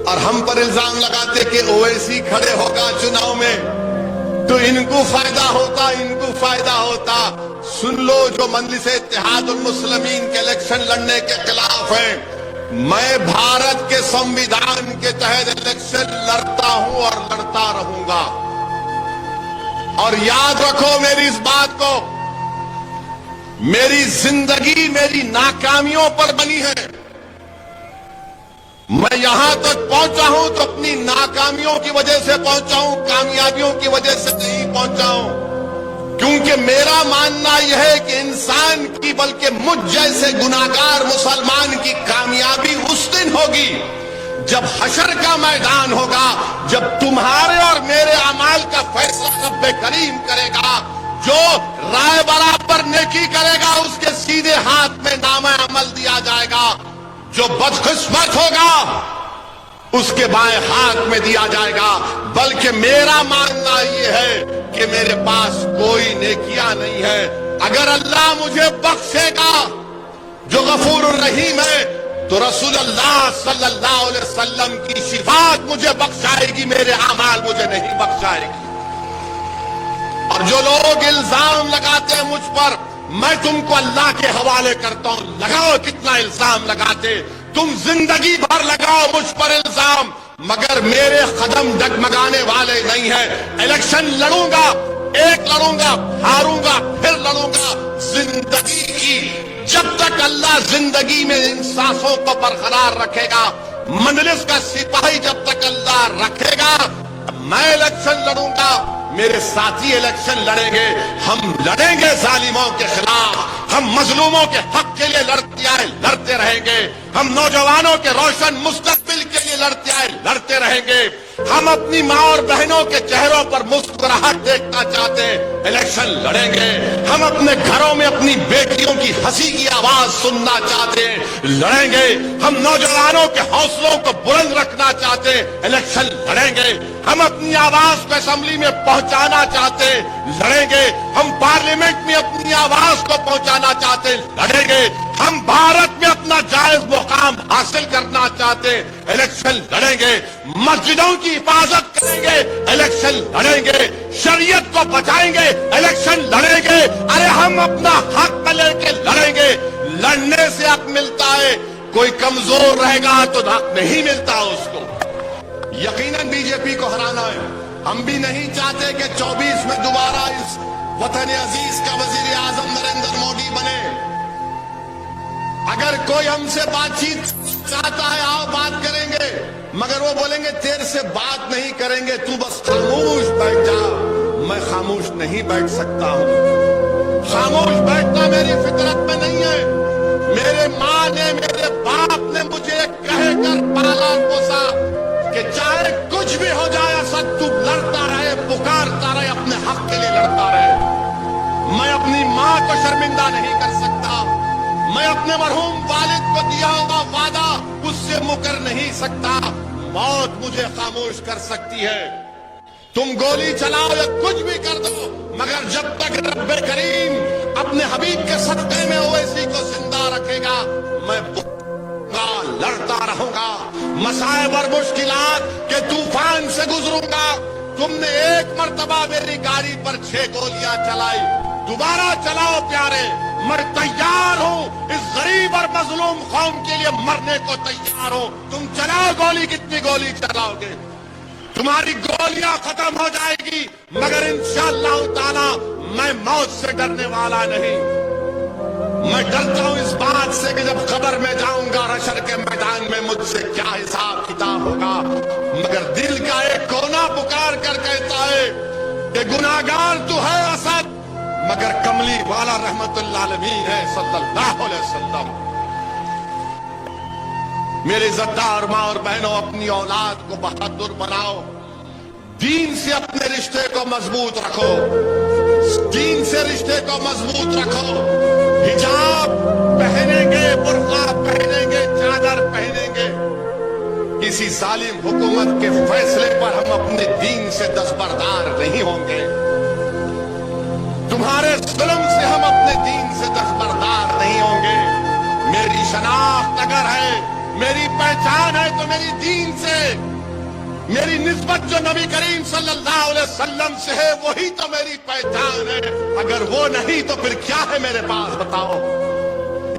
اور ہم پر الزام لگاتے کہ اویسی کھڑے ہوگا چناؤ میں تو ان کو فائدہ ہوتا. سن لو جو مجلس اتحاد المسلمین کے الیکشن لڑنے کے خلاف ہیں، میں بھارت کے سمویدھان کے تحت الیکشن لڑتا ہوں اور لڑتا رہوں گا. اور یاد رکھو میری اس بات کو، میری زندگی میری ناکامیوں پر بنی ہے. میں یہاں تک پہنچا ہوں تو اپنی ناکامیوں کی وجہ سے پہنچا ہوں، کامیابیوں کی وجہ سے نہیں پہنچا ہوں. کیونکہ میرا ماننا یہ ہے کہ انسان کی بلکہ مجھ جیسے گناہگار مسلمان کی کامیابی اس دن ہوگی جب حشر کا میدان ہوگا، جب تمہارے اور میرے اعمال کا فیصلہ رب کریم کرے گا. جو رائے برابر نیکی کرے گا اس کے سیدھے ہاتھ میں نامہ عمل دیا جائے گا، جو بدقسمت ہوگا اس کے بائیں ہاتھ میں دیا جائے گا. بلکہ میرا ماننا یہ ہے کہ میرے پاس کوئی نیکیاں نہیں ہے. اگر اللہ مجھے بخشے گا جو غفور الرحیم ہے تو رسول اللہ صلی اللہ علیہ وسلم کی شفاعت مجھے بخشائے گی، میرے اعمال مجھے نہیں بخشائے گی. اور جو لوگ الزام لگاتے ہیں مجھ پر، میں تم کو اللہ کے حوالے کرتا ہوں. لگاؤ کتنا الزام لگاتے، تم زندگی بھر لگاؤ مجھ پر الزام، مگر میرے قدم ڈگمگانے والے نہیں ہیں. الیکشن لڑوں گا، ایک لڑوں گا، ہاروں گا، پھر لڑوں گا. زندگی کی جب تک اللہ زندگی میں ان سانسوں کو برقرار رکھے گا، مجلس کا سپاہی جب تک اللہ رکھے گا، میں الیکشن لڑوں گا، میرے ساتھی الیکشن لڑیں گے. ہم لڑیں گے ظالموں کے خلاف، ہم مظلوموں کے حق کے لیے لڑتے رہیں گے. ہم نوجوانوں کے روشن مستقبل کے لیے لڑتے رہیں گے. ہم اپنی ماں اور بہنوں کے چہروں پر مسکراہٹ دیکھنا چاہتے ہیں، الیکشن لڑیں گے. ہم اپنے گھروں میں اپنی بیٹیوں کی ہنسی کی آواز سننا چاہتے ہیں، لڑیں گے. ہم نوجوانوں کے حوصلوں کو بلند رکھنا چاہتے ہیں، الیکشن لڑیں گے. ہم اپنی آواز کو اسمبلی میں پہنچانا چاہتے ہیں، لڑیں گے. ہم پارلیمنٹ میں اپنی آواز کو پہنچانا چاہتے ہیں، لڑیں گے. ہم بھارت میں اپنا جائز مقام حاصل کرنا چاہتے ہیں، الیکشن لڑیں گے. مسجدوں کی حفاظت کریں گے، الیکشن لڑیں گے. شریعت کو بچائیں گے، الیکشن لڑیں گے. ارے ہم اپنا حق لے کے لڑیں گے. لڑنے سے حق ملتا ہے، کوئی کمزور رہے گا تو حق نہیں ملتا اس کو. یقیناً بی جے پی کو ہرانا ہے. ہم بھی نہیں چاہتے کہ 24 میں دوبارہ اس وطن عزیز کا وزیر اعظم نریندر مودی بنے. اگر کوئی ہم سے بات چیت چاہتا ہے آؤ بات کریں گے، مگر وہ بولیں گے تیرے سے بات نہیں کریں گے، تو بس خاموش بیٹھ جا. میں خاموش نہیں بیٹھ سکتا ہوں. خاموش بیٹھنا میری فطرت میں نہیں ہے. میرے ماں نے، میرے باپ نے مجھے کہہ کر پالا پوسا کہ چاہے کچھ بھی ہو جائے اسد، تو لڑتا رہے، پکارتا رہے، اپنے حق کے لیے لڑتا رہے. میں اپنی ماں کو شرمندہ نہیں کر سکتا. میں اپنے مرحوم والد کو دیا ہوا وعدہ اس سے مکر نہیں سکتا. موت مجھے خاموش کر سکتی ہے. تم گولی چلاؤ یا کچھ بھی کر دو، مگر جب تک رب کریم اپنے حبیب کے صدقے میں اویسی کو زندہ رکھے گا، میں لڑتا رہوں گا. مصائب اور مشکلات کے طوفان سے گزروں گا. تم نے ایک مرتبہ میری گاڑی پر 6 گولیاں چلائی، دوبارہ چلاؤ پیارے. میں تیار ہوں، اس غریب اور مظلوم قوم کے لیے مرنے کو تیار ہوں. تم چلاؤ گولی، کتنی گولی چلاؤ گے؟ تمہاری گولیاں ختم ہو جائے گی، مگر انشاءاللہ تعالی میں موت سے ڈرنے والا نہیں. میں ڈرتا ہوں اس بات سے کہ جب قبر میں جاؤں گا، حشر کے میدان میں مجھ سے کیا حساب کتاب ہوگا. مگر دل کا ایک کونا پکار کر کہتا ہے کہ گناہگار تو ہے اسد، مگر کملی والا رحمت اللہ عالمین ہے صلی اللہ علیہ وسلم. میرے عزتدار ماں اور بہنوں، اپنی اولاد کو بہادر بناؤ. دین سے اپنے رشتے کو مضبوط رکھو، دین سے رشتے کو مضبوط رکھو. حجاب پہنیں گے، برقع پہنیں گے، چادر پہنیں گے. کسی ظالم حکومت کے فیصلے پر ہم اپنے دین سے دستبردار نہیں ہوں گے. تمہارے ظلم سے ہم اپنے دین سے دستبردار نہیں ہوں گے. میری شناخت اگر ہے، میری پہچان ہے تو میری دین سے، میری نسبت جو نبی کریم صلی اللہ علیہ وسلم سے ہے وہی تو میری پہچان ہے، اگر وہ نہیں تو پھر کیا ہے میرے پاس بتاؤ؟